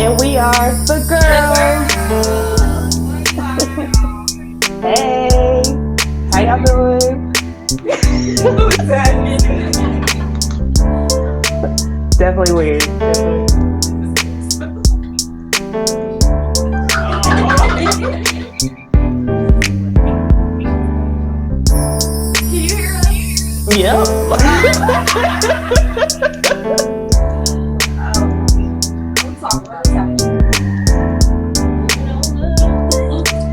And we are the girls. Hey, how y'all doing? Definitely weird. Can you hear us? Yep.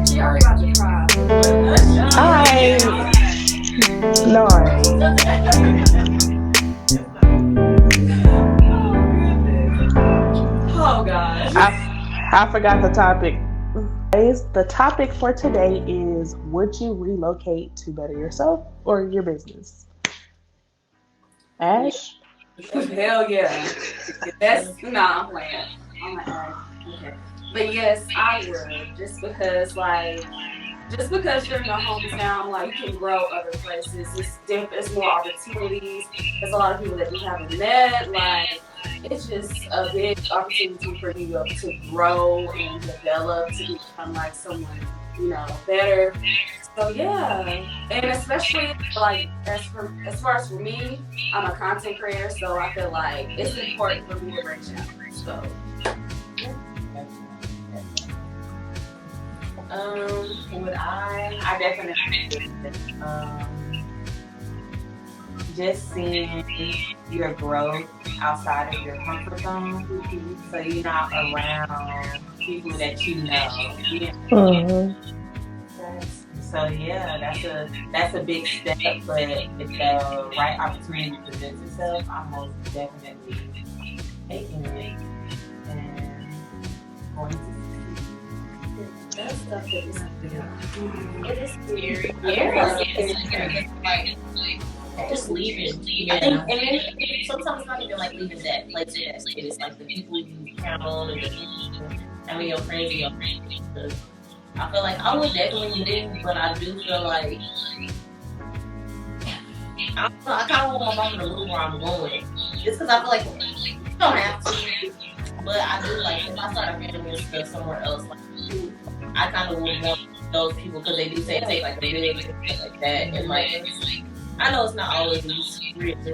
She already about to cry. No, I ain't. Oh gosh. I forgot the topic. The topic for today is: would you relocate to better yourself or your business? Ash? Hell yeah. That's I'm playing. I'm like, okay. But yes, I would. Just because you're in your hometown, like you can grow other places. It's more opportunities. There's a lot of people that you haven't met. Like it's just a big opportunity for you to grow and develop to become like someone, better. So yeah, and especially like as far as for me, I'm a content creator, so I feel like it's important for me to reach out. So would I definitely would. Just seeing your growth outside of your comfort zone, so you're not around people that you know. So yeah, that's a big step, but if the right opportunity presents itself, I'm most definitely taking it and going to succeed. that's stuff that is It is scary. Yeah, it's scary. Like just leaving. Yeah. I think, and then sometimes it's not even like leaving that place. It's like the people you count on and the people, your friends and your friends. I feel like I would definitely leave, but I do feel like I kind of want my mom to move where I'm going. Just because I feel like you don't have to, but I do like if I start a family and stuff somewhere else, like I kind of would want those people because they do say it takes like a village and stuff like that, and like I know it's not always real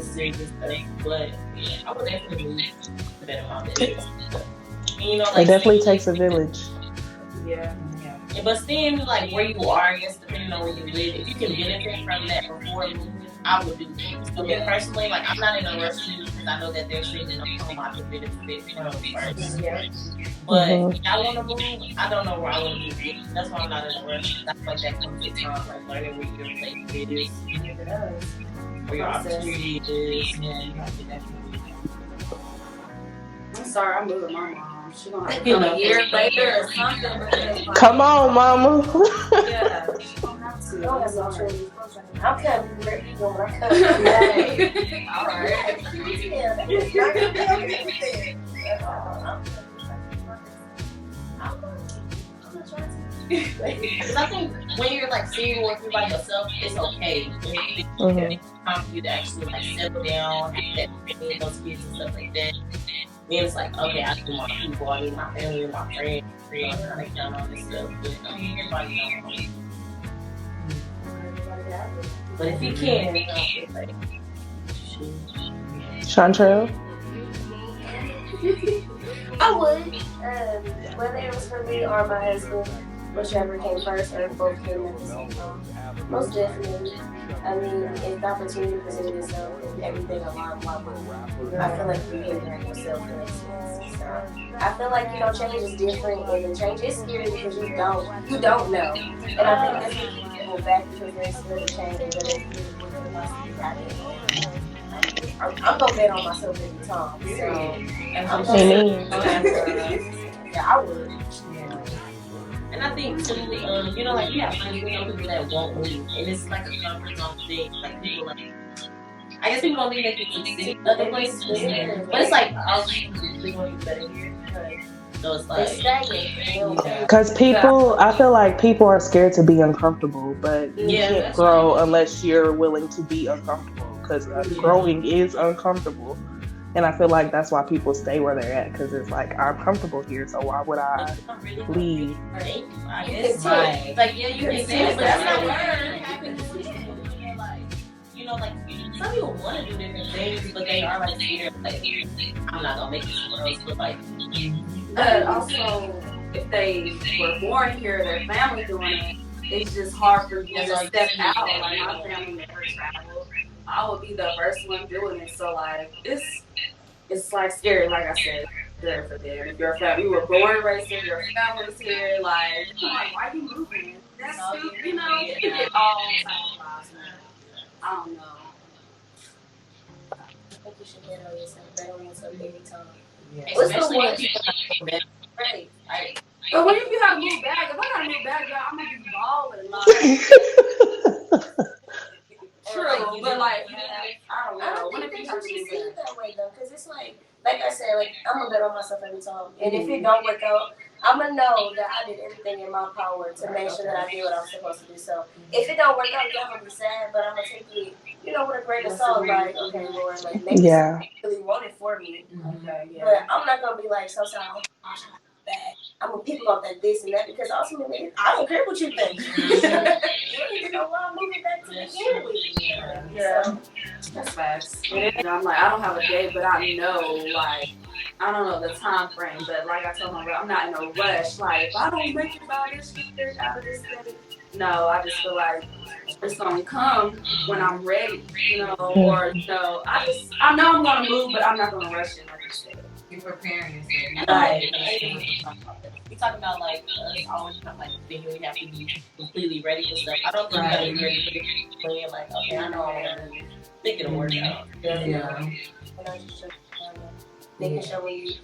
serious stuff, but yeah, I would definitely leave to better my business. It definitely takes a village. Yeah. But seeing like where you are, I guess depending on where you live, if you can benefit from that before moving, I would do it. So me personally, like I'm not in a rush to because I know that there's things in home I can benefit from first. Yeah. But if I want to move, I don't know where I want to move. That's why I'm not in a rush. That's like that comes with time, like learning where your place is, where your opportunity is. Yeah, you have to definitely. I'm sorry, I'm moving my mom. She gonna have to come a year later or something. Come on, mama. Yeah, she gonna have to. No, that's not true. I'm coming. Where you going? I'm coming. Hey. All right. Yeah, that's not gonna be okay with it. Because I think when you're like single or if you're by yourself, it's okay. It's time for you to actually like settle down, have that those kids and stuff like that. Then it's like, okay, I need my people, I need my family, my friends, I'm trying to count on this stuff. But I mean, everybody knows. But if you can, it's like, Shontrell? I would, whether it was for me or my husband, whichever came first, or both came at the same time. Most definitely. I mean, if the opportunity presented itself and everything aligned well, I feel like you can hear yourself in this sense. So I feel like, change is different, and change is scary because you don't know. And I think that's what keeps people back because they're scared to change, but it's I'm gonna bet on myself every time. So, yeah, I would. Yeah. And I think too, like you have friends, people that won't move, and it's like a comfort zone thing. Like people I guess people don't think they can succeed in other places, but it's like I'll really want to be better here. So it's like because I feel like people are scared to be uncomfortable, but you can't grow unless you're willing to be uncomfortable. Because growing is uncomfortable. And I feel like that's why people stay where they're at, because it's like, I'm comfortable here, so why would I leave? It's Right. Like, yeah, you can say it, but that's not like, some people want to do different things, but they are like scared, like, I'm not gonna make it somewhere else, but like, But also, if they were born here, their family doing it, it's just hard for you to step out. Like, my family never traveled. I would be the first one doing it, so like, it's like scary, like I said. Scary for them. If your family, you were born and raised here, your family's here, like, why you moving? That's stupid, you know. You get all types of vibes. I don't know. I think you should bet on yourself every time. Yeah. especially when people have Right. But when you have to move back, if I gotta move back, y'all, I'm gonna be balling. Like, true, but like, I don't I know. don't When think if you that have you to should move see it back? that way though, because it's like I said, like I'm gonna bet on myself every time, and if it don't work out, I'm gonna know that I did everything in my power to make sure that I did what I was supposed to do. So if it don't work out, yeah, I'm gonna be sad, but I'm gonna take it, with a grain of salt. Like, okay, Lord, like maybe Yeah. you really want it for me, Okay, yeah. but I'm not gonna be like so sad. Oh gosh, I'm bad. I'm gonna pick up that this and that because ultimately I don't care what you think. You don't even know why I'm moving back to begin with. Yeah. So, That's facts. I'm like, I don't have a date, but I know, like, I don't know the time frame, but like I told my brother, I'm not in a rush. Like, if I don't make it by this year, out of this thing, no, I just feel like it's gonna come when I'm ready, or I know I'm gonna move, but I'm not gonna rush it, like you said. You're preparing yourself. Right. We talk about like us always kind of like thinking we have to be completely ready and stuff. I don't think we gotta be ready for the plan. Like, okay, I know I'm gonna think it'll work out. Yeah. and I just making sure when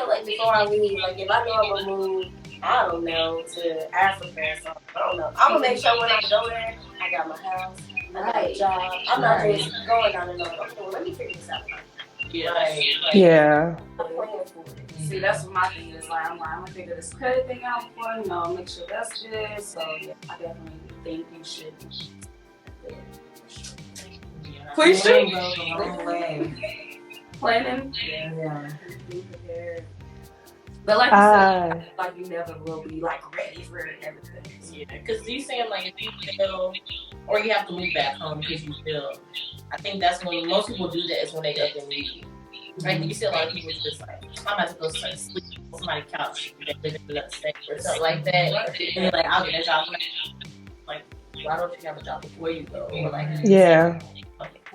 like before I leave, like if I know I'm gonna move, I don't know, to Africa or something. I don't know. I'm gonna make sure when I go there, I got my house, I got a job. I'm not just going out and going, okay, well, let me figure this out. Yeah. Right. Yeah. I'm planning for it. See, that's what my thing is. Like, I'm gonna figure this credit thing out before, make sure that's good. So, yeah, I definitely think you should. Quisha goes a long way. Planning. Yeah. Be prepared. But like you said, like you never will be like ready for everything. Yeah, because you saying like if you feel, or you have to move back home because you feel, I think that's when most people do that is when they up and leave. Like you see a lot of people just like, I'm about to go start sleeping on somebody's couch, they live in another state or something like that. And they're like, I'll get a job. Like, why don't you have a job before you go? Or like, Yeah.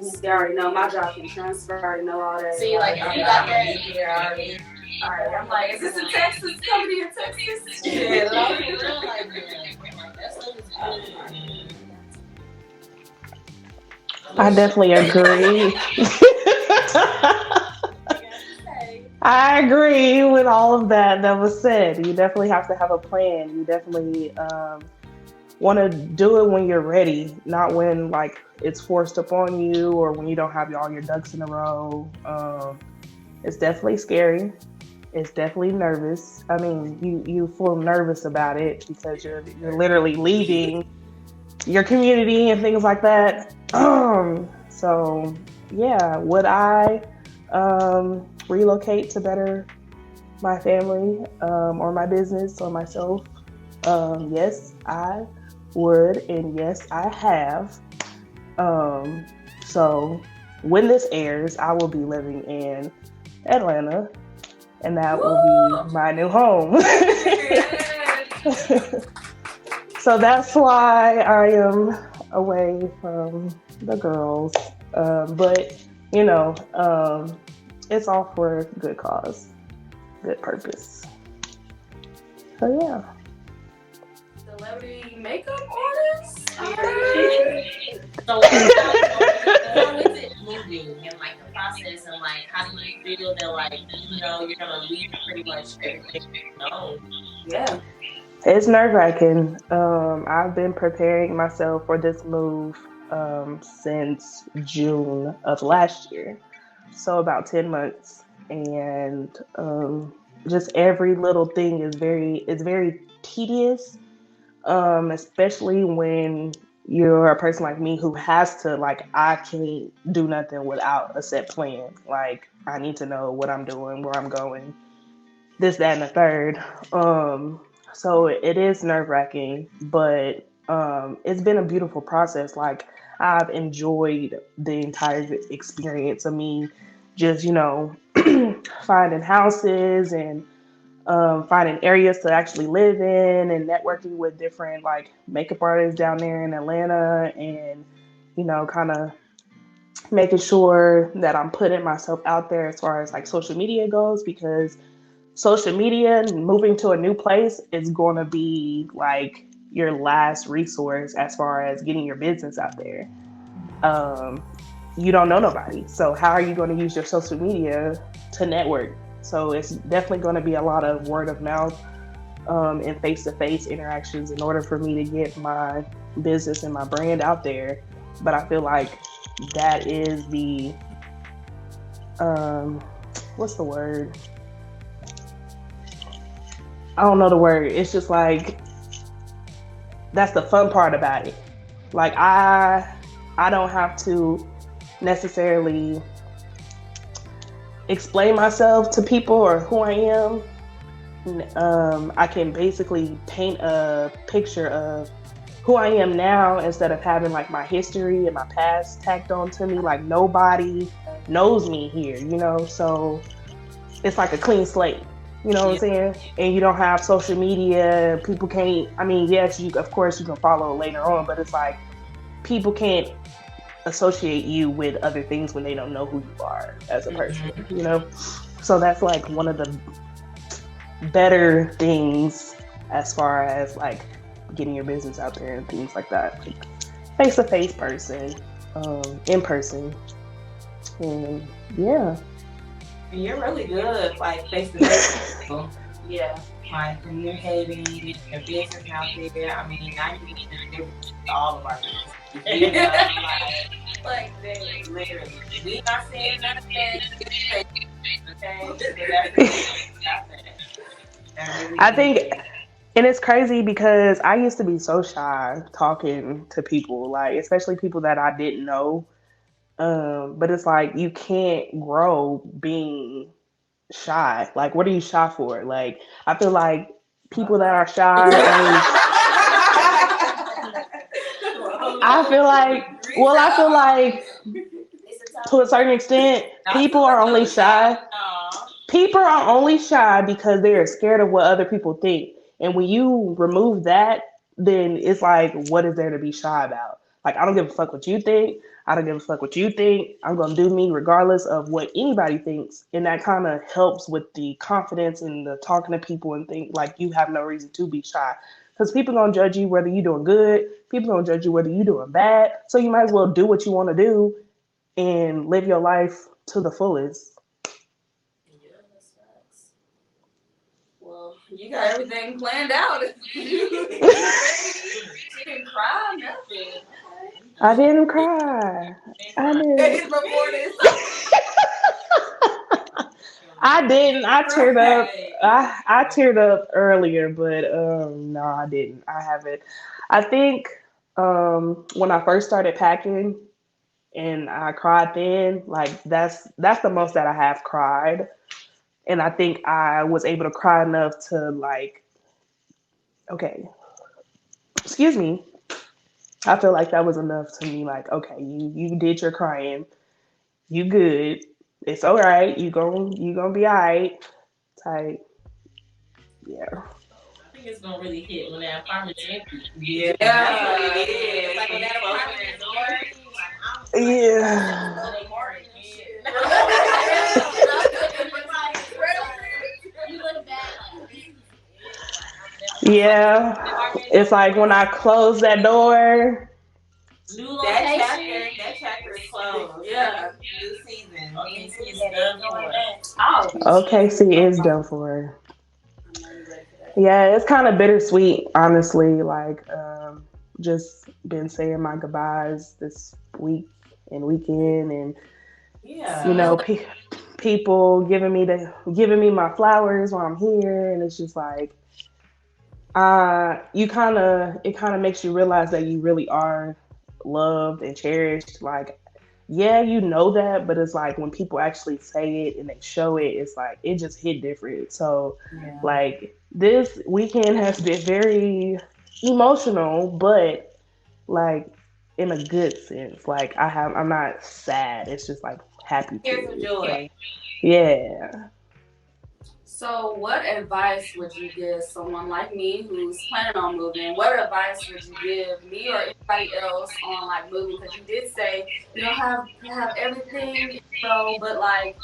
You already know my job can transfer. I already know all that. See, like if you got that here already. All right, I'm like, is this in Texas? Coming in Texas? Yeah, a lot of people are like, man, that stuff is good. I definitely agree. I agree with all of that was said. You definitely have to have a plan. You definitely want to do it when you're ready, not when like it's forced upon you or when you don't have all your ducks in a row. It's definitely scary. It's definitely nervous. I mean, you feel nervous about it because you're literally leaving your community and things like that. So yeah, would I relocate to better my family or my business or myself? Yes, I would, and yes, I have. So when this airs, I will be living in Atlanta, and that will be my new home. So that's why I am away from the girls. But it's all for good cause, good purpose. So yeah. Celebrity makeup artist? So how is it moving and like the process and like how do you feel that like you're gonna leave pretty much everything Yeah. It's nerve-wracking. I've been preparing myself for this move since June of last year, so about 10 months, and just every little thing is very tedious, especially when you're a person like me who has to, like, I can't do nothing without a set plan. Like, I need to know what I'm doing, where I'm going, this, that, and the third. So it is nerve wracking, but it's been a beautiful process. Like I've enjoyed the entire experience of me just, finding houses and finding areas to actually live in and networking with different like makeup artists down there in Atlanta and, kind of making sure that I'm putting myself out there as far as like social media goes because social media moving to a new place is going to be like your last resource as far as getting your business out there. Um, you don't know nobody. So how are you going to use your social media to network? So it's definitely going to be a lot of word of mouth and face-to-face interactions in order for me to get my business and my brand out there. But I feel like that is the um, what's the word? I don't know the word. It's just like that's the fun part about it. Like I don't have to necessarily explain myself to people or who I am. I can basically paint a picture of who I am now instead of having like my history and my past tacked on to me. Like nobody knows me here, So it's like a clean slate. You know what I'm saying? And you don't have social media. People can't. I mean, yes, of course you can follow later on, but it's like people can't associate you with other things when they don't know who you are as a person. So that's like one of the better things as far as like getting your business out there and things like that. Face to face person, in person, and yeah. You're really good, like face to face. Yeah. Like communicating your business out there. I mean, now you can all of our business. Like literally, we not saying nothing. I think, and it's crazy because I used to be so shy talking to people, like especially people that I didn't know. But it's like you can't grow being shy. Like, what are you shy for? Like, I feel like people that are shy only. I feel like to a certain extent, people are only shy. People are only shy because they're scared of what other people think. And when you remove that, then it's like, what is there to be shy about? Like, I don't give a fuck what you think. I don't give a fuck what you think. I'm going to do me regardless of what anybody thinks. And that kind of helps with the confidence and the talking to people and think like you have no reason to be shy. Because people going to judge you whether you're doing good. People going to judge you whether you're doing bad. So you might as well do what you want to do and live your life to the fullest. Well, you got everything planned out. She didn't cry, nothing. I didn't cry. I didn't. I didn't. I teared up. I teared up earlier, but no, I didn't. I haven't. I think when I first started packing and I cried then, like that's the most that I have cried. And I think I was able to cry enough to like, okay, excuse me. I feel like that was enough to me. Like, okay, you did your crying. You good. It's all right. You gonna be all right. Type. Yeah. I think it's gonna really hit when that apartment's empty. Yeah, that's what it is. Like when that apartment is empty, Yeah. you look back Yeah. It's like when I close that door. That chapter is closed. Yeah. New season. OKC is done for. Yeah, it's kind of bittersweet, honestly. Like, just been saying my goodbyes this week and weekend, and people giving me my flowers while I'm here, and it's just like, it kind of makes you realize that you really are loved and cherished. Like, yeah, you know that, but it's like when people actually say it and they show it, it's like it just hit different. So, Yeah. like this weekend has been very emotional, but like in a good sense. Like I'm not sad. It's just like happy Tears of tears. Like, joy. yeah. So, what advice would you give someone like me who's planning on moving? What advice would you give me or anybody else on like moving? Because you did say you don't have everything, but like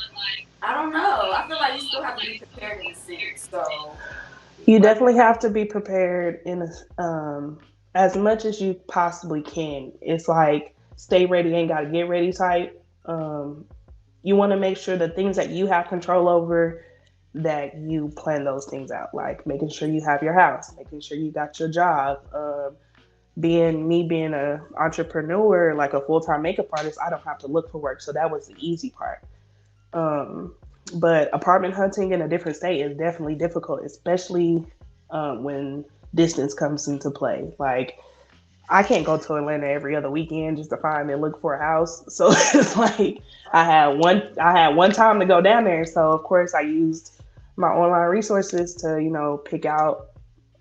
I don't know. I feel like you still have to be prepared in a sense. So, You what? definitely have to be prepared in as much as you possibly can. It's like stay ready, ain't gotta get ready type. You want to make sure the things that you have control over that you plan those things out, like making sure you have your house, making sure you got your job. Being a entrepreneur, like a full time makeup artist, I don't have to look for work, so that was the easy part. Um, but apartment hunting in a different state is definitely difficult, especially when distance comes into play. Like I can't go to Atlanta every other weekend just to find and look for a house. So it's like I had one time to go down there. So of course I used my online resources to, pick out.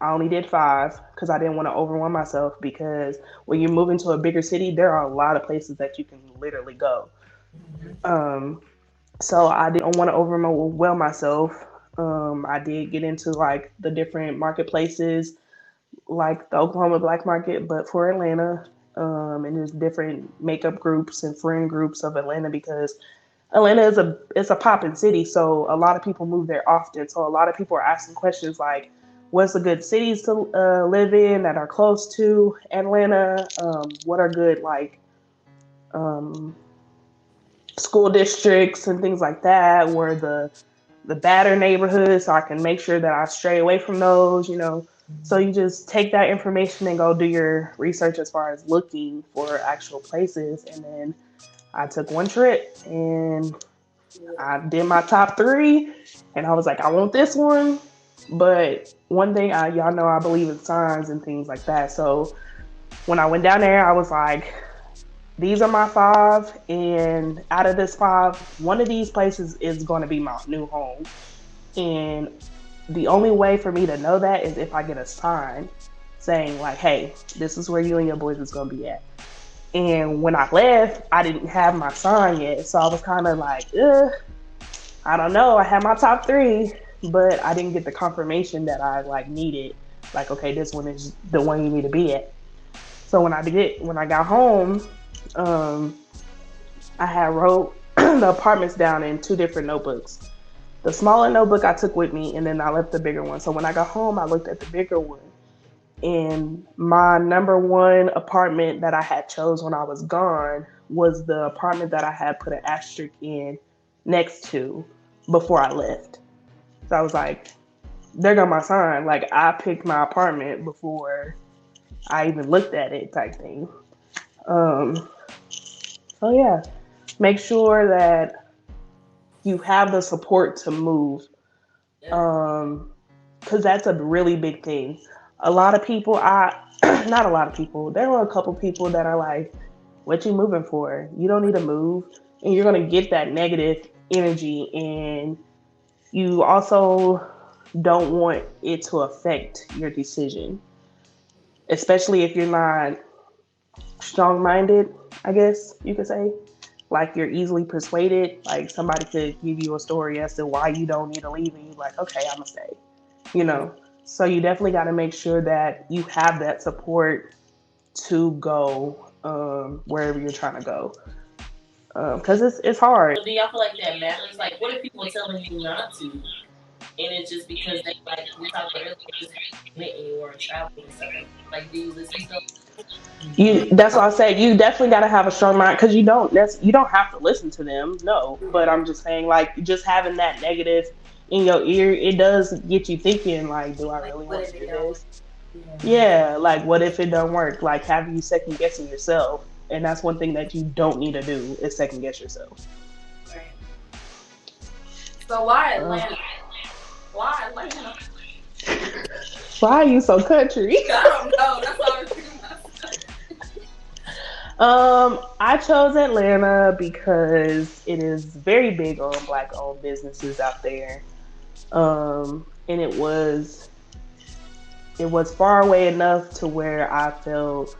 I only did 5 because I didn't want to overwhelm myself because when you move into a bigger city, there are a lot of places that you can literally go. Um, so I didn't want to overwhelm myself. I did get into like the different marketplaces like the Oklahoma Black Market, but for Atlanta. And there's different makeup groups and friend groups of Atlanta because Atlanta is a poppin' city, so a lot of people move there often. So a lot of people are asking questions like, "What's the good cities to live in that are close to Atlanta? What are good like um, school districts and things like that? Where the badder neighborhoods, so I can make sure that I stray away from those. So you just take that information and go do your research as far as looking for actual places. And then I took one trip and I did my top 3 and I was like, I want this one. But one thing y'all know I believe in signs and things like that. So when I went down there, I was like, these are my 5, and out of this 5, one of these places is going to be my new home. And the only way for me to know that is if I get a sign saying like, "Hey, this is where you and your boys is gonna be at." And when I left, I didn't have my sign yet, so I was kind of like, I don't know. I had my top 3, but I didn't get the confirmation that I like needed. Like, okay, this one is the one you need to be at. So when I got home, um, I had wrote the apartments down in 2 different notebooks. The smaller notebook I took with me, and then I left the bigger one. So when I got home, I looked at the bigger one. And my number 1 apartment that I had chose when I was gone was the apartment that I had put an asterisk in next to before I left. So I was like, there go my sign. Like I picked my apartment before I even looked at it type thing. Um, so yeah, make sure that you have the support to move. Because that's a really big thing. A lot of people, not a lot of people, there were a couple people that are like, what you moving for? You don't need to move. And you're going to get that negative energy. And you also don't want it to affect your decision, especially if you're not strong minded, I guess you could say. Like you're easily persuaded. Like somebody could give you a story as to why you don't need to leave, and you're like, okay, I'm gonna stay. You know. So you definitely got to make sure that you have that support to go wherever you're trying to go. Because it's hard. So do y'all feel like that matters? Like, what if people telling you not to, and it's just because they like we talked about earlier, just committing or traveling and stuff like do you listen to? That's why I say you definitely got to have a strong mind because you don't have to listen to them, no. But I'm just saying like just having that negative in your ear, it does get you thinking like, do I Like, really what want if to it do don't work? this? Yeah, like what if it don't work? Like have you second guessing yourself? And that's one thing that you don't need to do is second guess yourself. Right. So why Uh, Atlanta? Why Atlanta? why are you so country? I don't know. That's all I'm thinking about. I chose Atlanta because it is very big on black-owned businesses out there. And it was far away enough to where I felt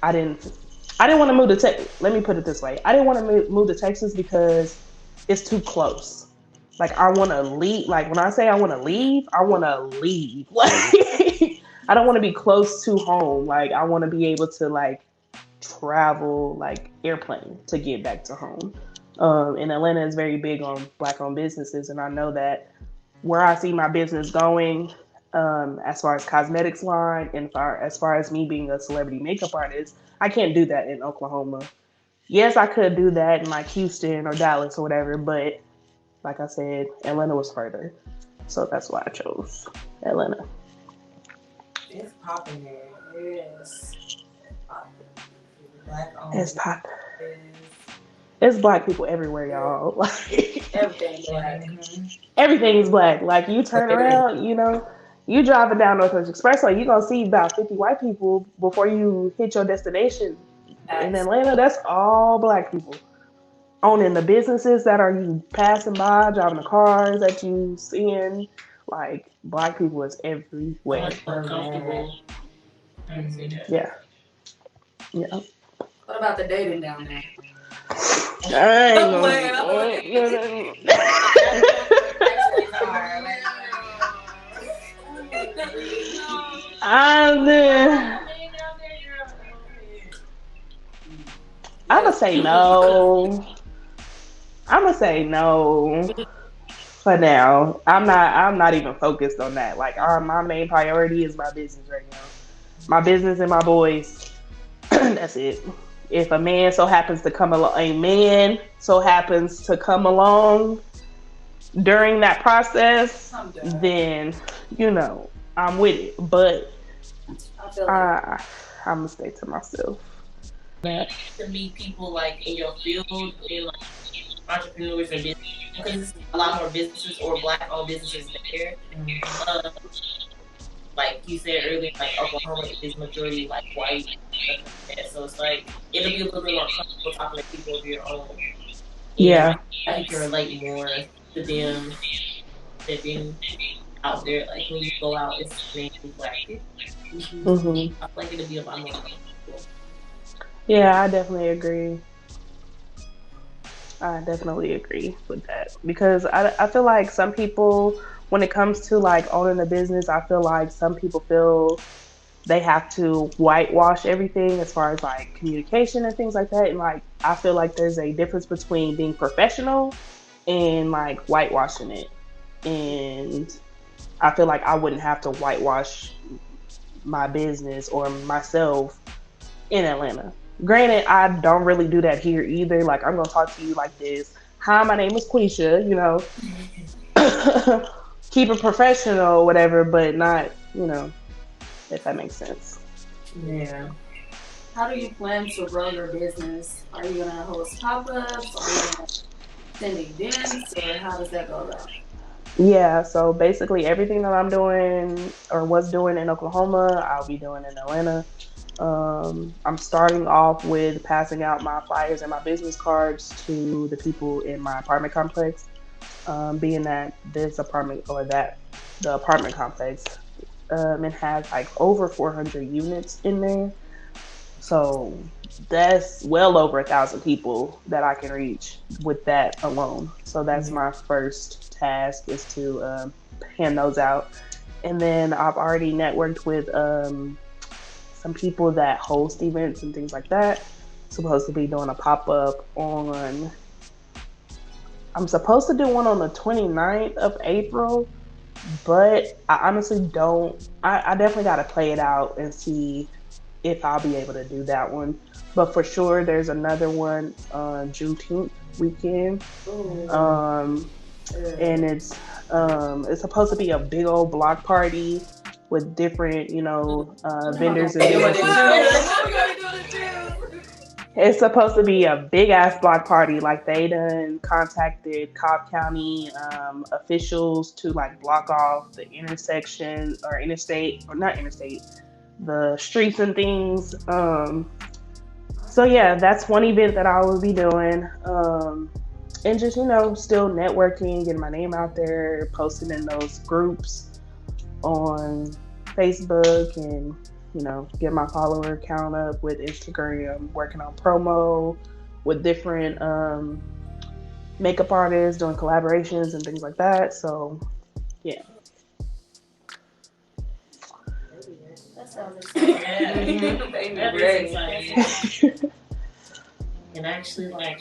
I didn't I didn't want to move to Texas. Let me put it this way: I didn't want to move to Texas because it's too close. Like I want to leave. Like when I say I want to leave, I want to leave. Like I don't want to be close to home. Like I want to be able to like travel like airplane to get back to home. And Atlanta is very big on black-owned businesses, and I know that where I see my business going, as far as cosmetics line, and as far as me being a celebrity makeup artist, I can't do that in Oklahoma. Yes, I could do that in like Houston or Dallas or whatever, but like I said, Atlanta was further, so that's why I chose Atlanta. It's popping there. It is. Black owned. It's pop. Is It's black people everywhere, y'all. Like Everything black. everything's black. Like you turn around, you driving down Northwest Expressway, you gonna see about 50 white people before you hit your destination. In Atlanta, that's all black people owning the businesses that are you passing by, driving the cars that you seeing. Like black people is everywhere. Much more comfortable. Yeah. Yeah. What about the dating down there? I'm gonna say no. I'm gonna say no for now. I'm not even focused on that. Like my main priority is my business right now. My business and my boys. That's it. If a man so happens to come along during that process, then I'm with it. But I'm gonna stay to myself. To meet people like in your field, in like entrepreneurs or business, because there's a lot more businesses or black-owned businesses there. Like you said earlier, like Oklahoma is majority like white, so it's like it'll be a little bit more comfortable talking to people of your own. Yeah, I can relate more to them than being out there. Like when you go out, it's mainly black people. I feel like it'll be a lot more comfortable. Yeah, I definitely agree. I definitely agree with that because I feel like some people, when it comes to like owning a business, I feel like some people feel they have to whitewash everything as far as like communication and things like that. And like, I feel like there's a difference between being professional and like whitewashing it. And I feel like I wouldn't have to whitewash my business or myself in Atlanta. Granted, I don't really do that here either. Like, I'm gonna talk to you like this. Hi, my name is Quisha. Keep it professional, whatever, but not, if that makes sense. Yeah. How do you plan to grow your business? Are you gonna host pop-ups? Are you gonna send events, or how does that go about? Yeah, so basically everything that I'm doing or was doing in Oklahoma, I'll be doing in Atlanta. I'm starting off with passing out my flyers and my business cards to the people in my apartment complex. Being that this apartment or that the apartment complex, it has like over 400 units in there. So that's well over 1,000 people that I can reach with that alone. So that's my first task is to hand those out. And then I've already networked with some people that host events and things like that. Supposed to be doing a pop-up I'm supposed to do one on the 29th of April, but I honestly don't. I definitely got to play it out and see if I'll be able to do that one. But for sure, there's another one on Juneteenth weekend. And it's supposed to be a big old block party with different, vendors and it's supposed to be a big ass block party. Like they done contacted Cobb County officials to like block off the intersection or interstate or not interstate, the streets and things. So yeah, that's one event that I will be doing. And just, still networking, getting my name out there, posting in those groups on Facebook, and, get my follower count up with Instagram, working on promo with different makeup artists, doing collaborations and things like that. So yeah. That sounds exciting. That is exciting. And actually, like,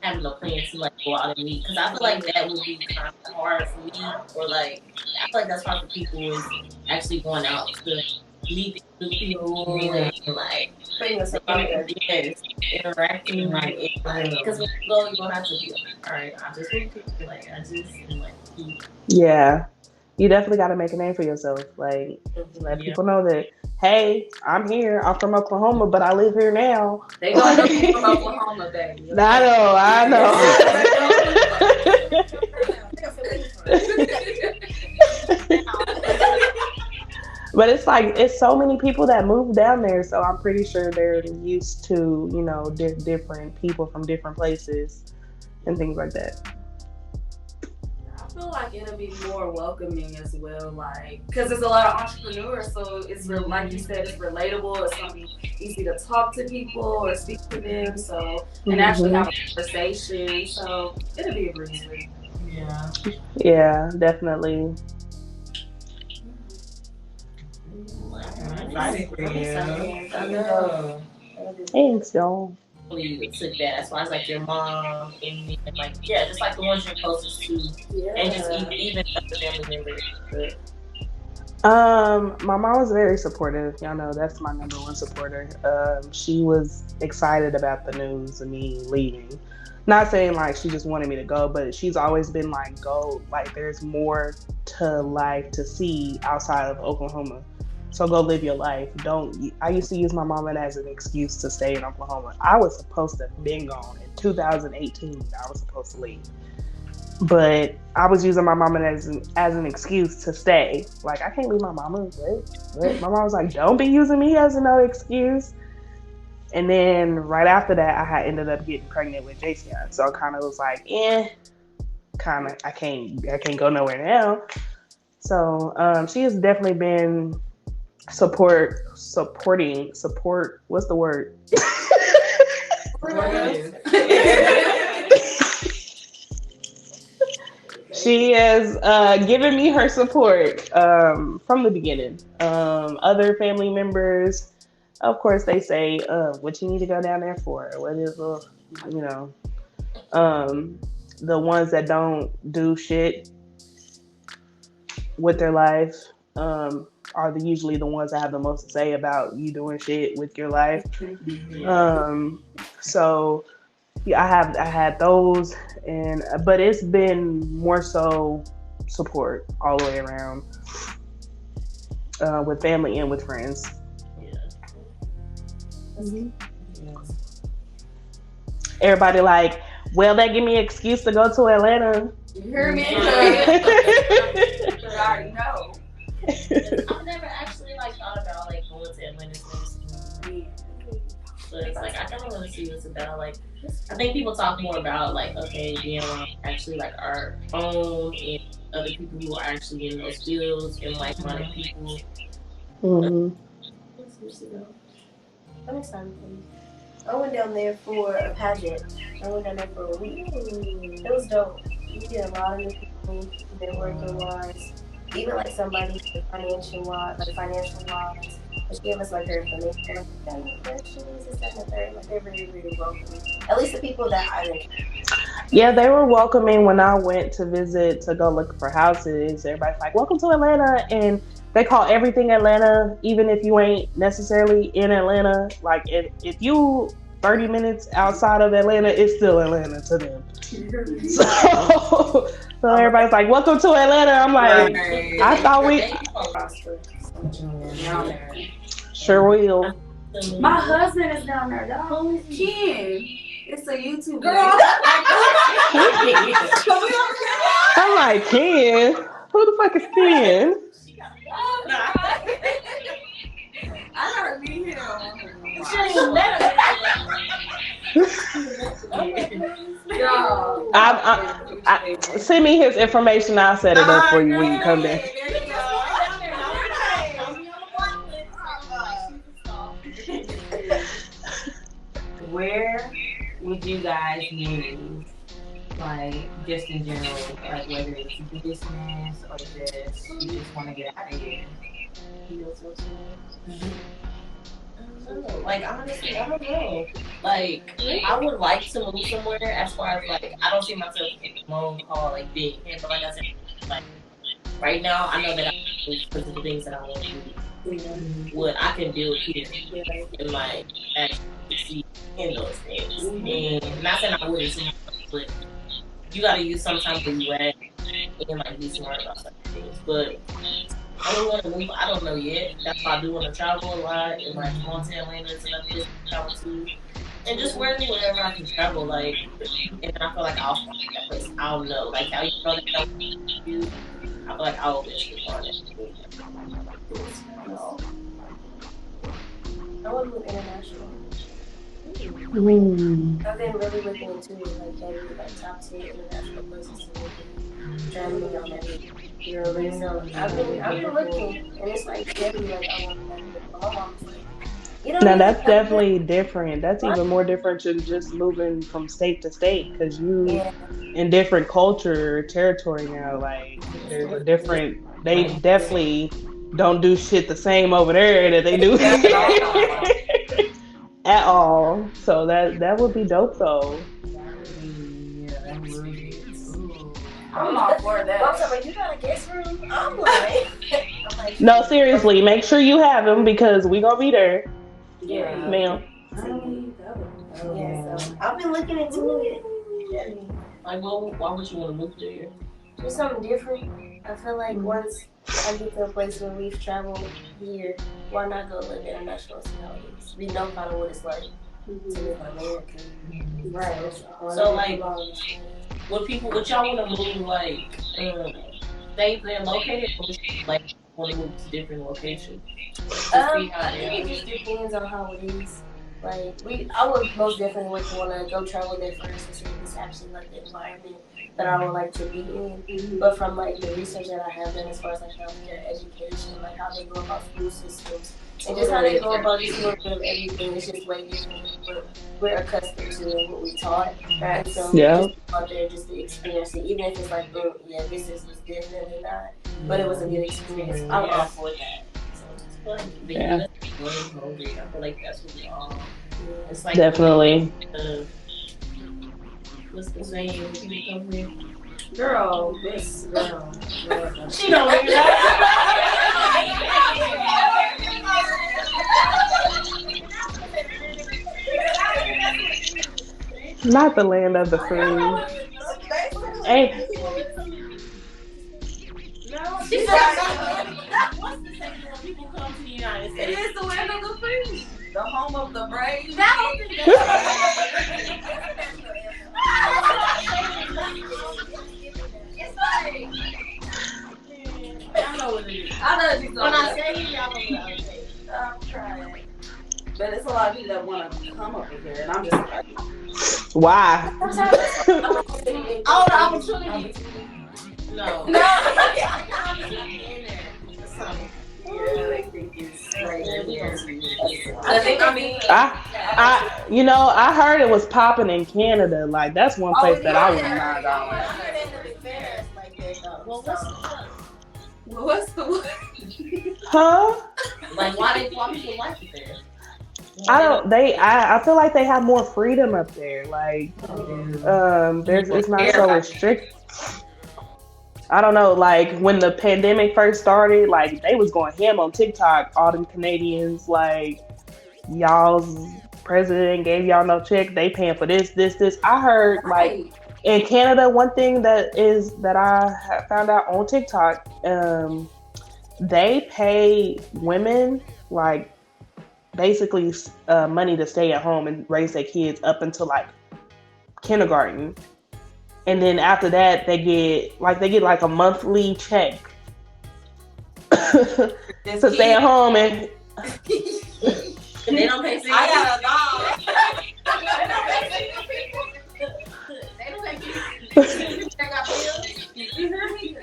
having a plan to like go out and meet, because I feel like that would be kind of hard for me, or like I feel like that's hard for people is actually going out to meet new people and like Putting yourself out there. yes, interacting because when you go, you don't have to be like, all right, I just want to like yeah, you definitely got to make a name for yourself, like let people know that, hey, I'm here. I'm from Oklahoma, but I live here now. They gonna know you from Oklahoma, baby. I know. But it's so many people that move down there, so I'm pretty sure they're used to, different people from different places and things like that. I feel like it'll be more welcoming as well, like, because there's a lot of entrepreneurs, so it's like you said, it's relatable. It's gonna be easy to talk to people or speak to them, so and actually have a conversation. So it'll be a breeze. Yeah, definitely. I'm excited for you. I know. Thanks, y'all. You took that as far as like your mom and like just like the ones you're closest to, and just even other family members. My mom was very supportive. Y'all know that's my number one supporter. She was excited about the news of me leaving. Not saying like she just wanted me to go, but she's always been like, go, like there's more to life to see outside of Oklahoma. So go live your life. I used to use my mama as an excuse to stay in Oklahoma. I was supposed to have been gone in 2018. I was supposed to leave. But I was using my mama as an excuse to stay. Like, I can't leave my mama. What? My mom was like, don't be using me as no excuse. And then right after that, I had ended up getting pregnant with Jason. So I kind of was like, I can't go nowhere now. So she has definitely been supporting. What's the word? She has given me her support from the beginning. Other family members, of course, they say, what you need to go down there for? What is, the ones that don't do shit with their life are usually the ones that have the most to say about you doing shit with your life. So yeah, I had those, but it's been more so support all the way around, with family and with friends. Everybody like, well, that give me an excuse to go to Atlanta. You hear me? I already know. I've never actually thought about going to Atlanta. But it's I kind of want to see what's about. I think people talk more about being around actually our own and other people who are actually in those fields and like-minded people. I'm excited for you. I went down there for a pageant. I went down there for a week. It was dope. You get a lot of new people, networking wise, even somebody financial wise. But she gave us her information. Questions, this, that, and the third. They're really, really welcoming. At least the people that I encountered. Yeah, they were welcoming when I went to visit to go look for houses. Everybody's like, welcome to Atlanta. And they call everything Atlanta, even if you ain't necessarily in Atlanta. If you 30 minutes outside of Atlanta, it's still Atlanta to them. So everybody's like, welcome to Atlanta. I'm like, I thought we... Sure will. My husband is down there, dog. Ken. It's a YouTube girl. I'm like, Ken? Who the fuck is Ken? I gotta meet him. Send me his information. I'll set it up for you when you come back. There you go. Where would you guys move? Like, just in general, like whether it's business or just you just want to get out of here. Like, honestly, I don't know. Like, I would like to move somewhere as far as, like, I don't see myself in a long haul, like, big. And, but like I said, like, right now, I know that I can move because of the things that I want to do. What I can do here and, like, actually succeed in those things. And not saying I wouldn't see myself, but you got to use some time where you at and, like, be smart about certain things. But I don't want to move. I don't know yet. That's why I do want to travel a lot and like Montana land is another place to travel to, and just wherever I can travel. Like, and I feel like I'll find that place. I'll know. Like how you know that you. I feel like I'll eventually find it. I want to move international. I've been really looking into like maybe like top 10 international places to live in. Germany on that. You know what I mean? So I've been looking, and it's like definitely like I want to live. My mom's like, you know. Now that's definitely different. That's even more different than just moving from state to state because you in different culture territory now. Like there's a different. They definitely don't do shit the same over there that they do at all. So that would be dope though. I'm all for that. I'm like, you got a guest room? I'm like, no, seriously, make sure you have them because we gonna be there. Yeah, ma'am. Yeah, so I've been looking into it. Yeah. Like, well, why would you want to move there? Just something different. I feel like once I get to a place where we've traveled here, why not go live international and see how it is? We know kind of what it's like to live in America. Right. So like, would y'all want to move like stay there located, or like want to move to different locations? I think it just depends on how it is. Like I would most definitely want to go travel there first and see if it's actually like the environment that I would like to be in. But from like the research that I have done as far as like healthcare, education, like how they go about school systems, and just how they go about just doing everything, it's just way different than what we're accustomed to and what we taught. Right? So just out there just to experience it, even if it's like, this is definitely not, but it was a good experience. I'm all for that. I feel like that's what we all. It's like definitely. What's the saying? Girl, this girl. She don't even know. Not the land of the free. Hey. No, she said. What's the saying when people come to the United States? It is the land of the free, the home of the brave. It's like, I know what it is. I know you. When I say it, y'all know what I say. I'm trying. But it's a lot of people that want to come over here, and I'm just like, why? Oh, the opportunity. No. I heard it was popping in Canada. Like that's one place that I would not well, what's the one? Huh? Like why people like it there? I feel like they have more freedom up there. Like it's not so restricted. I don't know, like when the pandemic first started, like they was going ham on TikTok, all them Canadians, like y'all's president gave y'all no check, they paying for this. I heard like in Canada, one thing that I found out on TikTok, they pay women like basically money to stay at home and raise their kids up until like kindergarten. And then after that, they get like a monthly check to stay at home and they don't pay. I got a dog. They don't pay. They got bills. You hear me?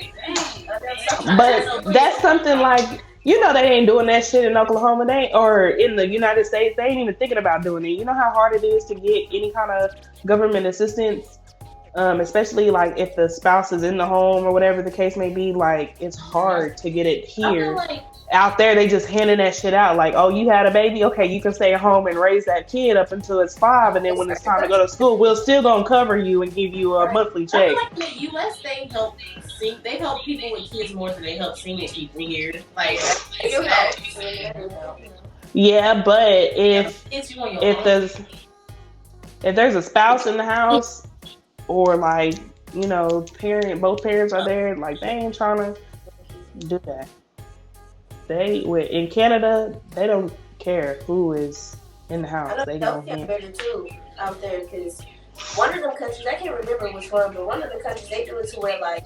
But that's something like, they ain't doing that shit in Oklahoma, or in the United States. They ain't even thinking about doing it. You know how hard it is to get any kind of government assistance, especially like if the spouse is in the home or whatever the case may be. Like it's hard to get it I feel here. like Out there, they just handing that shit out. Like, oh, you had a baby, okay, you can stay at home and raise that kid up until it's 5, and then when it's time to go to school, we'll still gonna cover you and give you a monthly I check. feel like in the U.S. they help people with kids more than they help single people here. Like You facts. Yeah, but if It's you on your if own. there's a spouse in the house, or like both parents are there, like they ain't trying to do that. In Canada, they don't care who is in the I house. know They health don't care care. better too out there because one of them countries, I can't remember which one, but one of the countries they do it to where like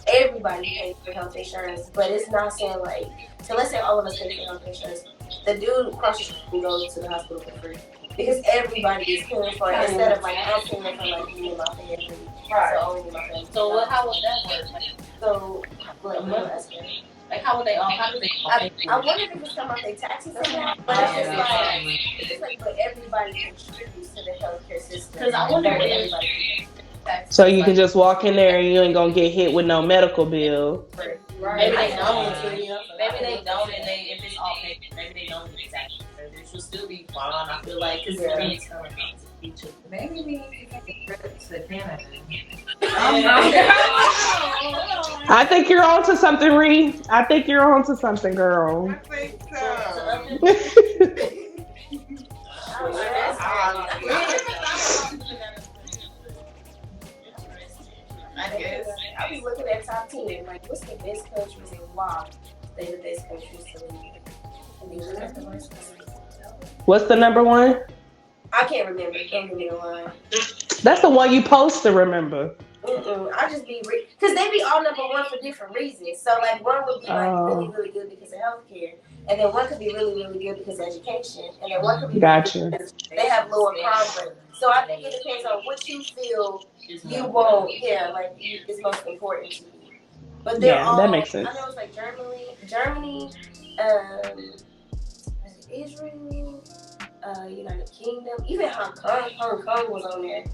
everybody pays for health insurance, but it's not saying like, so let's say all of us pay for health insurance, the dude across the street can go to the hospital for free because everybody is paying for it instead of like I'm paying for like me and my family, so only my family. So how would that work? So How would they all? How do they all pay I for it? wonder if it's come out their taxes somehow, but it's just like but everybody contributes to the healthcare system. Because I wonder if everybody. So you can just walk in there and you ain't gonna get hit with no medical bill. Maybe they don't. Maybe they don't, and if it's all paid, maybe they don't get taxes. It should still be fine. I feel like because it's Maybe we need to take a trip to Canada. I think you're on to something, Ree. I think you're on to something, girl. I think so. I guess. I was looking at top 10, like what's the best countries and why they the best countries to live in. And these are the worst countries. What's the number one? I can't remember. Don't give me a line. That's the one you post to remember. I just be because they be all number one for different reasons. So like one would be like really really good because of healthcare, and then one could be really really good because of education, and then one could be Gotcha. really good because they have lower crime rate. So I think it depends on what you feel you want. Yeah, like is most important to you. But they're all, that makes sense. I know it's like Germany, Israel, United Kingdom, even Hong Kong. Hong Kong was on there.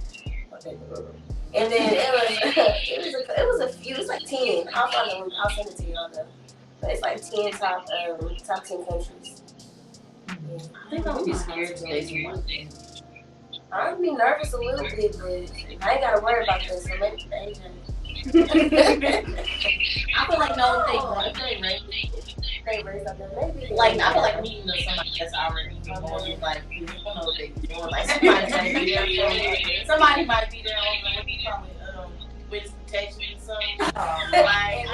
And then it was a few. It's like 10. I'll send it to y'all though. But it's like 10 top 10 countries. I think I would be scared to go to one thing. I'd be nervous a little bit, but I ain't gotta worry about this. So maybe AJ. I feel like no, if they raise up there, maybe. Like I feel like meeting somebody that's already going, like you don't know what they doing. Like somebody might be there. Somebody might be there on what you call it, witness protection or something. Like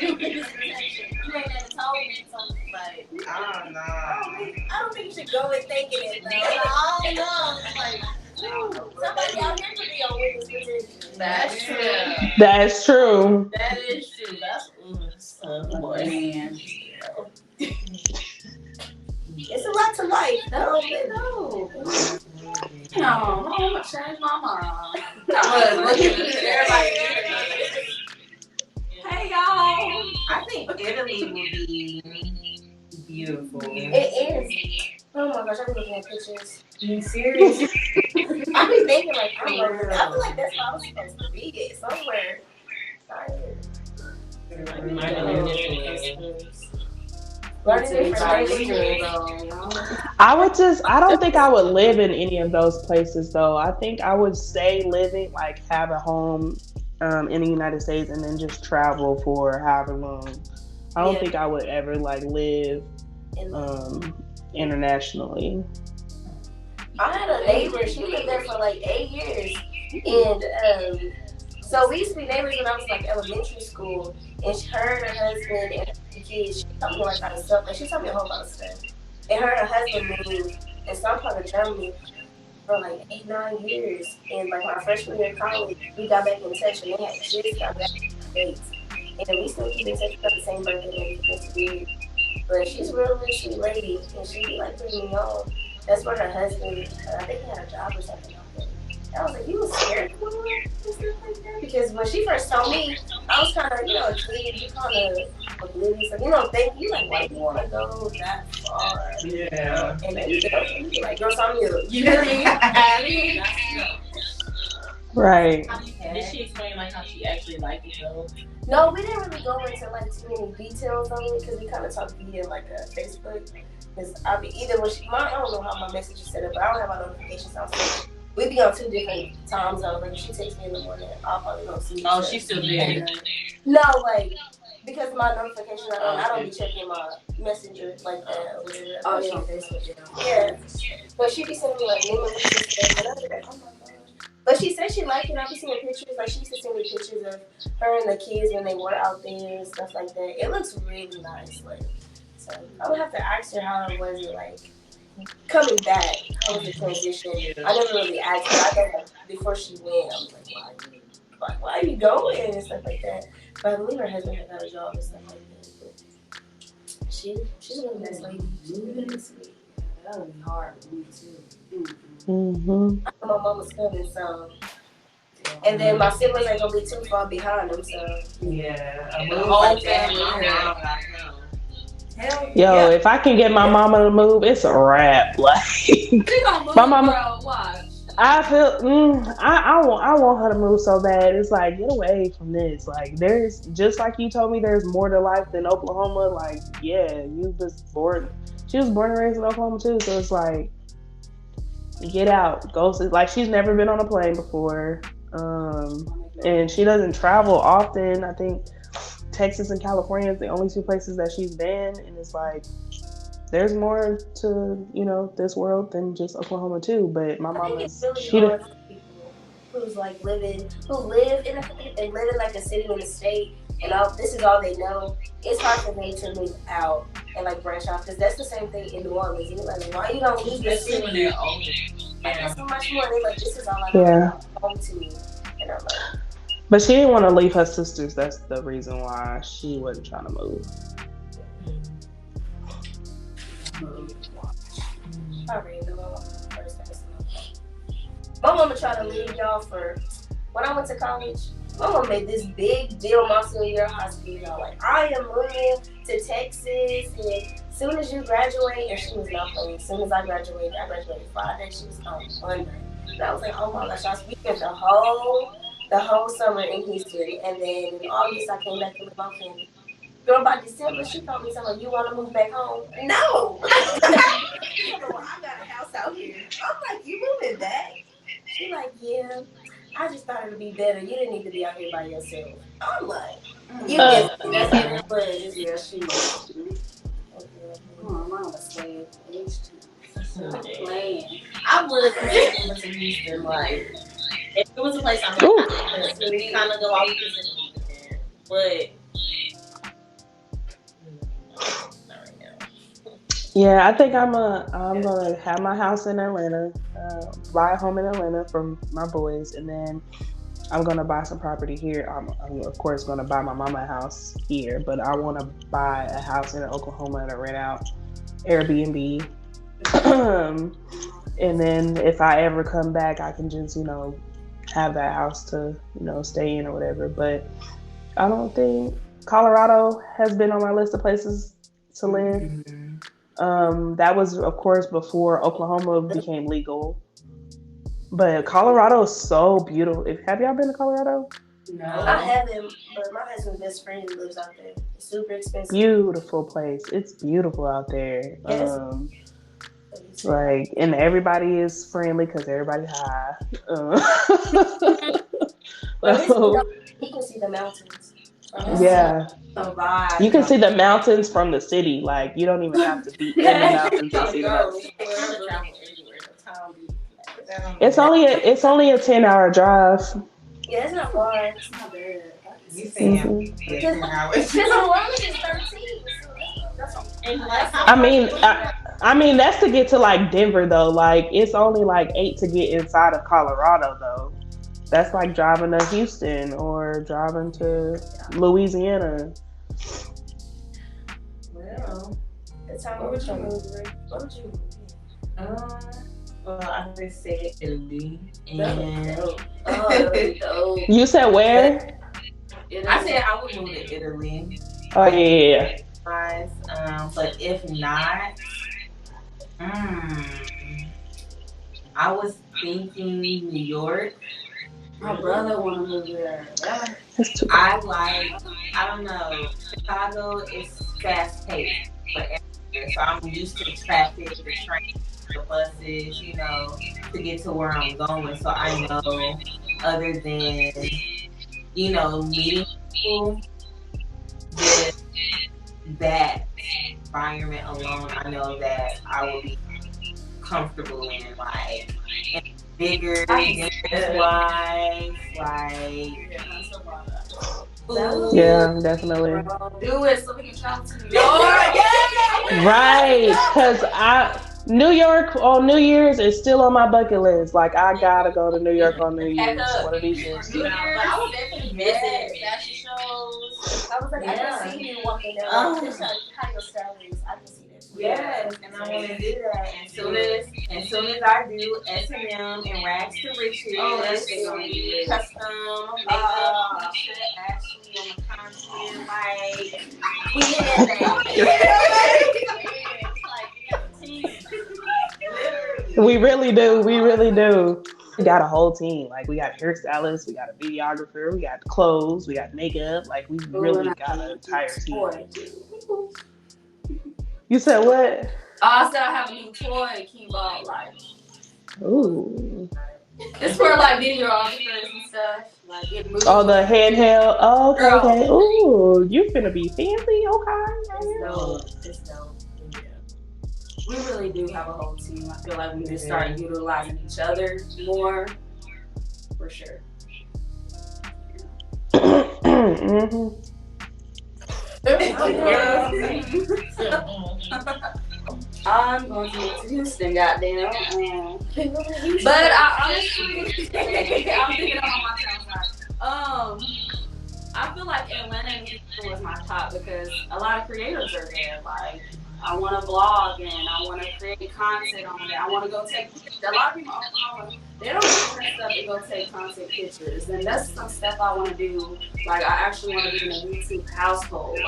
you ain't never told me something like. I don't know. I don't think you should go and thinking it though. I don't know. Like Somebody out here could be on witness protection. that's true. That's true. That is true. That's Man. It's a lot to life. No. No, I'm gonna change my mind. Look at everybody. Hey y'all. I think Italy would be beautiful. It is. Oh my gosh, I'm looking at pictures. You serious? I be thinking like, I feel like that's how I was supposed to be at somewhere. I don't think I would live in any of those places though. I think I would stay living, like have a home in the United States and then just travel for however long. I don't think I would ever like live internationally. I had a neighbor, she lived there for like 8 years. And so we used to be neighbors when I was like elementary school. And her and her husband and her kids, she taught me like how to stuff. Like she taught me a whole lot of stuff. And her and her husband moved in some part of Germany for like 8-9 years. And like my freshman year of college, we got back in touch and they had just got back in States. And we still keep in touch about the same birthday that we did. But she's a real sweet lady and she be like putting me on. That's where her husband, I think he had a job or something like that. I was like, you was scared of her and stuff like that? Because when she first told me, I was kind of, a kid, you kind of oblivious. Like, think, you like, why do you want to go that far? Yeah. And then you be like, girl, I'm you. You know what I mean? Right. Did she explain like how she actually liked it though? No, we didn't really go into like too many details on it because we kind of talked via like a Facebook. Because I'll be either when I don't know how my message is set up, but I don't have my notifications on. So we be on 2 different time zones. Like if she texts me in the morning, I'll probably not see. Oh, she's still there. No, like because my notifications I don't be checking my messenger like that or whatever. Oh, yeah, on Facebook. Yeah, but she be sending me like and I'm like, oh my god. But she said she liked it. I be seeing pictures. Like she used to send me pictures of her and the kids when they were out there and stuff like that. It looks really nice. Like, so I would have to ask her how it was like coming back. How was the transition? I never really asked her. I thought like, before she went, I was like, why are you going and stuff like that. But I believe her husband had got a job and stuff like that. But she's a really nice lady. She's really sweet. That would be hard for me too. Mm-hmm. My mama's coming, so. And then my siblings ain't gonna be too far behind them, so. Yeah. The whole family. Yo, if I can get my mama to move, it's a wrap. Like, She gonna move, my mama. bro. Watch. I feel. I want her to move so bad. It's like, get away from this. Like, there's just like you told me, there's more to life than Oklahoma. Like, yeah, you was born. She was born and raised in Oklahoma too, so it's like, get out, go. Like, she's never been on a plane before, and she doesn't travel often. I think Texas and California is the only 2 places that she's been, and it's like there's more to this world than just Oklahoma too. But my mama's hard for people who's like who live in like a city in a state, and this is all they know. It's hard for them to move out and like branch off because that's the same thing in New Orleans. You're like, why you don't leave your city? When they're older. There's so much more. They're like, this is all I know. Home to me, and I'm like. But she didn't want to leave her sisters. That's the reason why she wasn't trying to move. My mama tried to leave y'all for when I went to college. My mama made this big deal my senior year of high school. Y'all like, I am moving to Texas, and as soon as you graduate, and she was not playing. As soon as I graduated Friday. She was on Monday. And I was like, oh my gosh, I spent the whole summer in Houston, and then in August I came back to live on campus. Girl, by December she told me something like, you want to move back home? No. I got a house out here. I'm like, you moving back? She like, yeah. I just thought it would be better. You didn't need to be out here by yourself. I'm like, you get that's what it is. Yeah, she was. Mama stayed playing. I would have to Houston, like, if it was a place I'm like, we kind of go out with this there, but not right now. Yeah, I think I'm gonna have my house in Atlanta, buy a home in Atlanta for my boys, and then I'm gonna buy some property here. I'm of course gonna buy my mama a house here, but I want to buy a house in Oklahoma to rent out Airbnb. And then if I ever come back, I can just have that house to stay in or whatever. But I don't think Colorado has been on my list of places to live. That was of course before Oklahoma became legal. But Colorado is so beautiful. Have y'all been to Colorado? No, I haven't. But my husband's best friend lives out there. It's super expensive. Beautiful place. It's beautiful out there. Yes. And everybody is friendly because everybody's high. You can see the mountains. Yeah. You can see the mountains from the city. Like, you don't even have to be in the mountains to see the mountains. It's only a 10-hour drive. Yeah, it's not far. It's not bad. You saying 10 hours? Because Orlando is 13. I mean that's to get to like Denver though. Like, it's only like 8 to get inside of Colorado though. That's like driving to Houston or driving to Louisiana. Well, that's how what would you move? Well, I just said Italy, That would be and dope. Oh, that would be dope. You said where? I said I would move to Italy. Oh yeah. Guys, but if not, mm, I was thinking New York. My brother want to move there. Yeah. That's too. I don't know. Chicago is fast paced for everywhere, so I'm used to traffic, the train, the buses, to get to where I'm going. So I know, other than meeting people, just that environment alone, I know that I will be comfortable in, like, and bigger, wise, like. Yeah, definitely. Do it so we can travel to New York. Right, because New York on New Year's is still on my bucket list. Like I gotta go to New York on New Year's. One of these years. But I would definitely visit fashion shows. I was like, I can see you walking down. Just how your style is. I can see that. Yes, and I want to do that. And soon as I do S&M and rags to riches, that's gonna be custom makeup, shit, actually on the content, like we had that. We really do. We really do. We got a whole team. Like we got hairstylists, we got a videographer, we got clothes, we got makeup. Like we really got an entire team. You said what? I said I have a new toy keyboard, like. Ooh. It's for like videographers and stuff. Like it moves. Oh, the handheld. Oh, okay, okay. Ooh, you finna be fancy, okay? It's dope. Yeah. We really do have a whole team. I feel like we just start utilizing each other more, for sure. Mm-hmm. I'm going to move to Houston, goddamn. But I honestly, I'm thinking on my side. I feel like Atlanta and Houston was my top because a lot of creators are there. Like, I want to blog and I want to create content on it. I want to go take pictures. A lot of people, they don't do that stuff to go take content pictures. And that's some stuff I want to do. Like, I actually want to be in a YouTube household.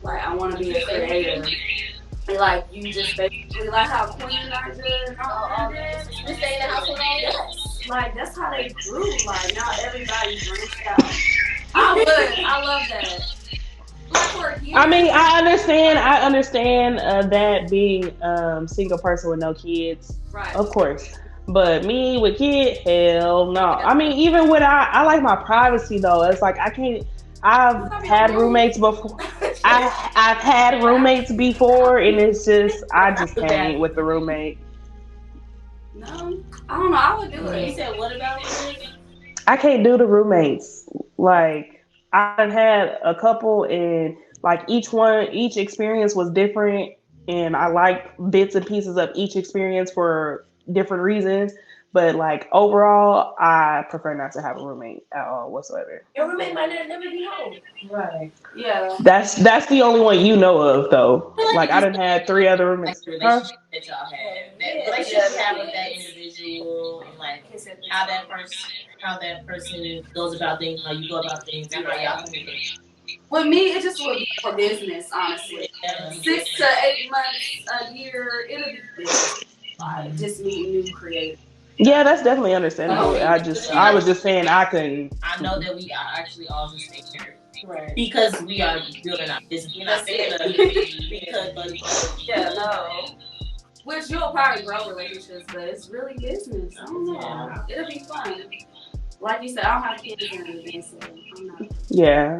Like I want to be a creator. Like, you just basically, like how Queen and I did and all that. You stay in the house alone? Yes. Like, that's how they grew. Like, now everybody's branched out. I love that. I mean, I understand that being single person with no kids, right? Of course. But me with kid, hell no. I mean, even when I like my privacy though. It's like I can't. I've had roommates before. I've had roommates before, and it's just I just can't with the roommate. No, I don't know. I would do it. You said what about roommates? I can't do the roommates. Like I've had a couple, and like each experience was different, and I like bits and pieces of each experience for different reasons. But like overall, I prefer not to have a roommate at all whatsoever. Your roommate might never be home. Right. Yeah. That's the only one you know of though. Like I done had 3 other roommates. Like the relationship that y'all had. That relationship you have with that individual and like how that person goes about things, how you go about things, and how y'all communicate. With me, it just would be for business, honestly. 6 to 8 months, a year, it'll be business. Like just meeting new creators. Yeah, that's definitely understandable. I was just saying I couldn't. I know that we are actually all just here. Right. Because we are building our business. We're not saying because yeah, no. Which you'll probably grow relationships, but it's really business. I don't know. Yeah. It'll be fun. Like you said, I don't have kids or anything, so I'm not. Yeah.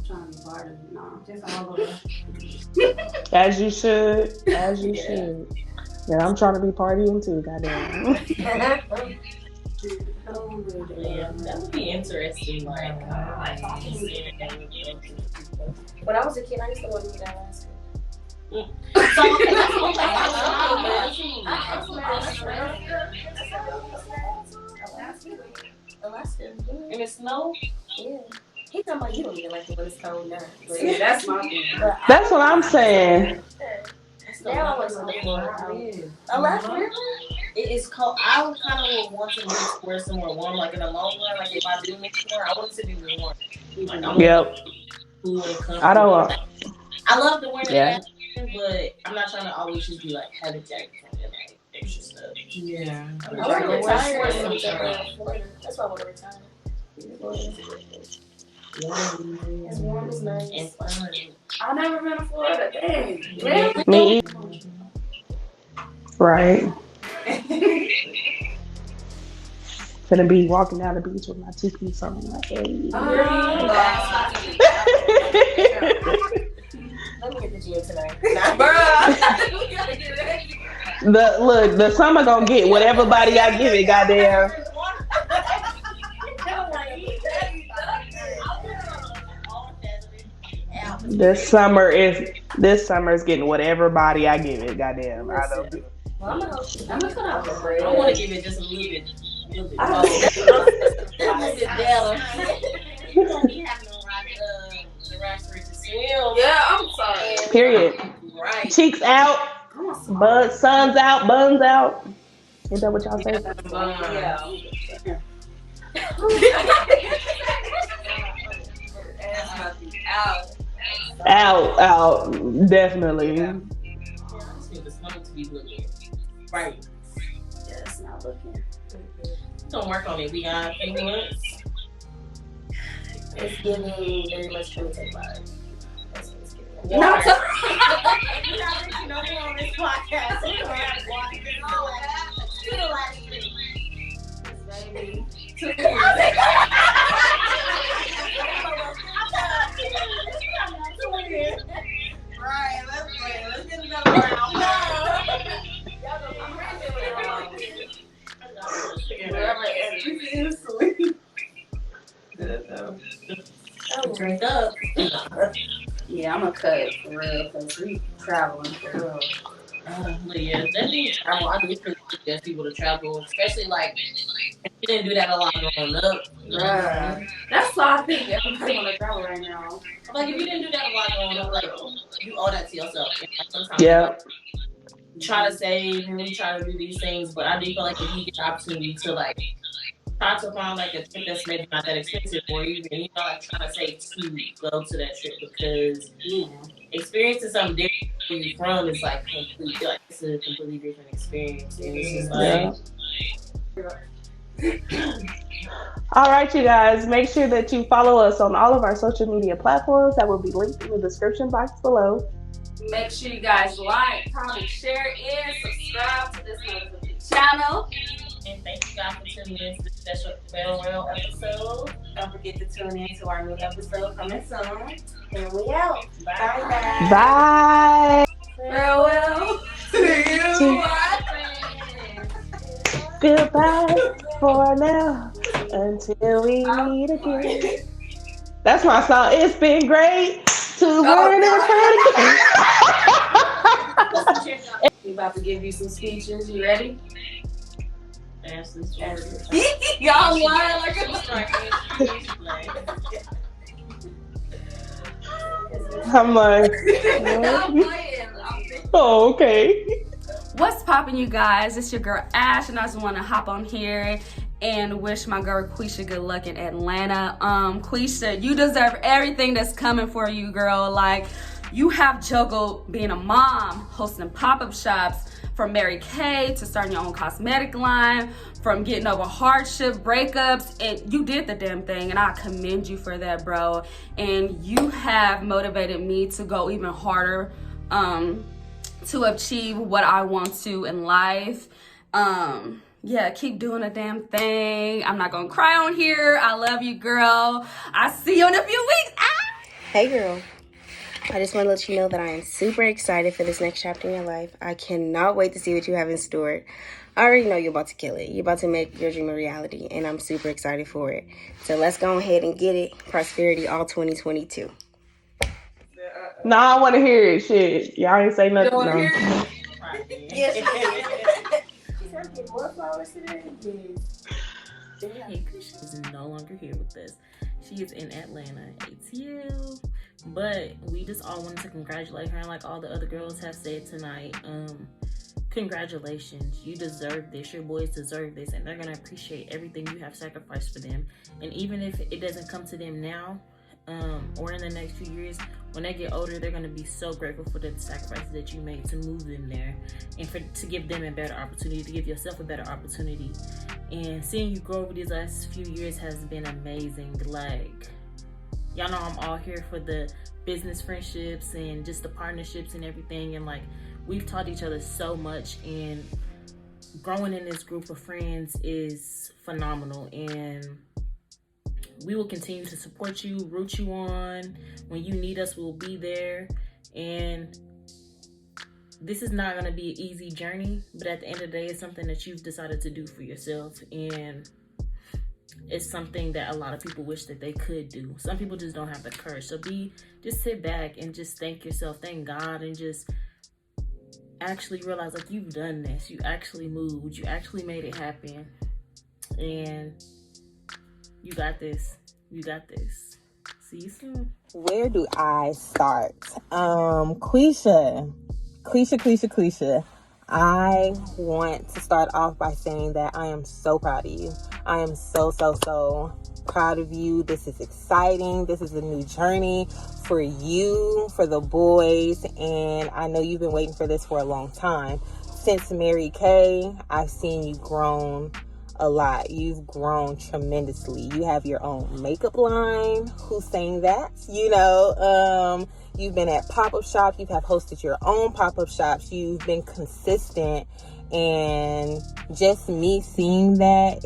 Trying to be part of it. No, just all over. As you should. As you should. Yeah, I'm trying to be partying too, goddamn. Yeah, that would be interesting. Like when I was a kid, I used to want to be Alaska. Alaska. In the snow? Yeah. He's talking about you don't even like it when it's cold now. Yeah, that's my thing. That's what I'm saying. Now I want to live Alaska. it is cold. I would kind of want to move towards somewhere warm, like in the long run. Like if I do move somewhere, I want it to be warm. Like I want Yep. cool and comfortable. I don't. I love the winter, Yeah. but I'm not trying to always just be like having jackets on and like extra stuff. Yeah. I want to retire in Florida. That's why I want to retire. As warm as nice. And fun. I've never been to Florida. Dang. Me either. Right. Gonna be walking down the beach with my 2-piece on. Like, hey. Let me get the gym tonight. The summer gonna get whatever body I give it. Goddamn. This summer is getting whatever body I give it. Goddamn. I don't do. I'm gonna cut out the bread. I want to give it just a little bit. A little bit better. You don't be having the racks to swim. Yeah, I'm sorry. Period. Right. Cheeks out, suns out, buns out. Is that what y'all say? Out, definitely. Yeah, I just need the stomach to be looking right. Yeah, it's not looking. Don't work on it. We got a few months. It's giving very much primitive vibes. That's what it's giving. Not You're not reaching no more on this podcast. You don't have to watch it. Right, let's play. Let's get another round. Drink up. Yeah, I'm gonna cut for real because we traveling for real. But yeah, definitely travel. I do suggest people to travel, especially like if you didn't do that a lot growing up. That's why I think everybody wanna travel right now. Like if you didn't do that a lot growing up, like you owe that to yourself. And sometimes, Yeah. you try to save and really try to do these things, but I do feel like if you get the opportunity to like try to find like a trip that's maybe not that expensive, or even like trying to save to go to that trip, because experiencing something different where you're from is like completely like it's a completely different experience, and it's just like. All right, you guys. Make sure that you follow us on all of our social media platforms that will be linked in the description box below. Make sure you guys like, comment, share, and subscribe to this channel. And thank you guys for tuning in to the special farewell episode. Don't forget to tune in to our new episode coming soon. And we out. Bye. Bye. Farewell. Goodbye for now until we meet again. That's my song. It's been great to learn and We about to give you some speeches. You ready? Y'all lying like I'm like, oh, okay. What's poppin', you guys? It's your girl Ash, and I just want to hop on here and wish my girl Quisha good luck in Atlanta. Quisha, you deserve everything that's coming for you, girl. Like, you have juggled being a mom, hosting pop-up shops, from Mary Kay to starting your own cosmetic line, from getting over hardship, breakups, and you did the damn thing, and I commend you for that, bro. And you have motivated me to go even harder to achieve what I want to in life. Yeah, keep doing the damn thing. I'm not gonna cry on here. I love you, girl. I see you in a few weeks. Hey, girl. I just want to let you know that I am super excited for this next chapter in your life. I cannot wait to see what you have in store. I already know you're about to kill it. You're about to make your dream a reality, and I'm super excited for it. So let's go ahead and get it. Prosperity all 2022. No, I want to hear it. Shit, y'all ain't say nothing. No. Yes. She said get more flowers today. Hey, Quisha is no longer here with us. She is in Atlanta, ATL. But we just all wanted to congratulate her, and like all the other girls have said tonight. congratulations. You deserve this. Your boys deserve this, and they're going to appreciate everything you have sacrificed for them. And even if it doesn't come to them now, or in the next few years, when they get older, they're going to be so grateful for the sacrifices that you made to move them there, and to give them a better opportunity, to give yourself a better opportunity. And seeing you grow over these last few years has been amazing. Like, y'all know I'm all here for the business friendships and just the partnerships and everything, and like, we've taught each other so much, and growing in this group of friends is phenomenal. And we will continue to support you, root you on. When you need us, we'll be there. And this is not going to be an easy journey, but at the end of the day, it's something that you've decided to do for yourself. And it's something that a lot of people wish that they could do. Some people just don't have the courage. So just sit back and just thank yourself, thank God, and just actually realize, like, you've done this. You actually moved. You actually made it happen. And you got this. You got this. See you soon. Where do I start? Quisha. I want to start off by saying that I am so proud of you. I am so proud of you. This is exciting. This is a new journey for you, for the boys, and I know you've been waiting for this for a long time. Since Mary Kay, I've seen you grown a lot. You've grown tremendously. You have your own makeup line. Who's saying that? You've been at pop-up shops. You have hosted your own pop-up shops. You've been consistent, and just me seeing that,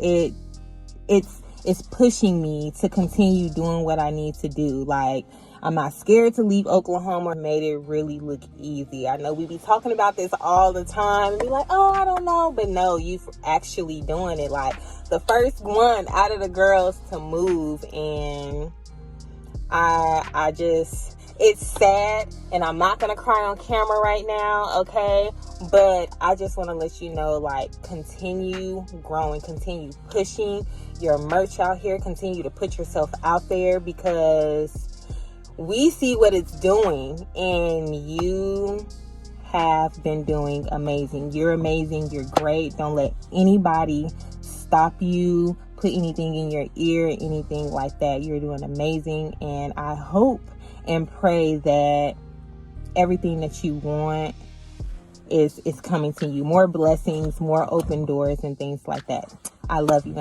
it's pushing me to continue doing what I need to do. Like, I'm not scared to leave Oklahoma. Made it really look easy. I know we be talking about this all the time and be like, oh, I don't know. But no, you actually doing it. Like, the first one out of the girls to move. And I just, it's sad. And I'm not going to cry on camera right now, okay? But I just want to let you know, like, continue growing, continue pushing your merch out here. Continue to put yourself out there, because we see what it's doing, and you have been doing amazing. You're amazing. You're great. Don't let anybody stop you, put anything in your ear, anything like that. You're doing amazing, and I hope and pray that everything that you want is coming to you. More blessings, more open doors, and things like that. I love you.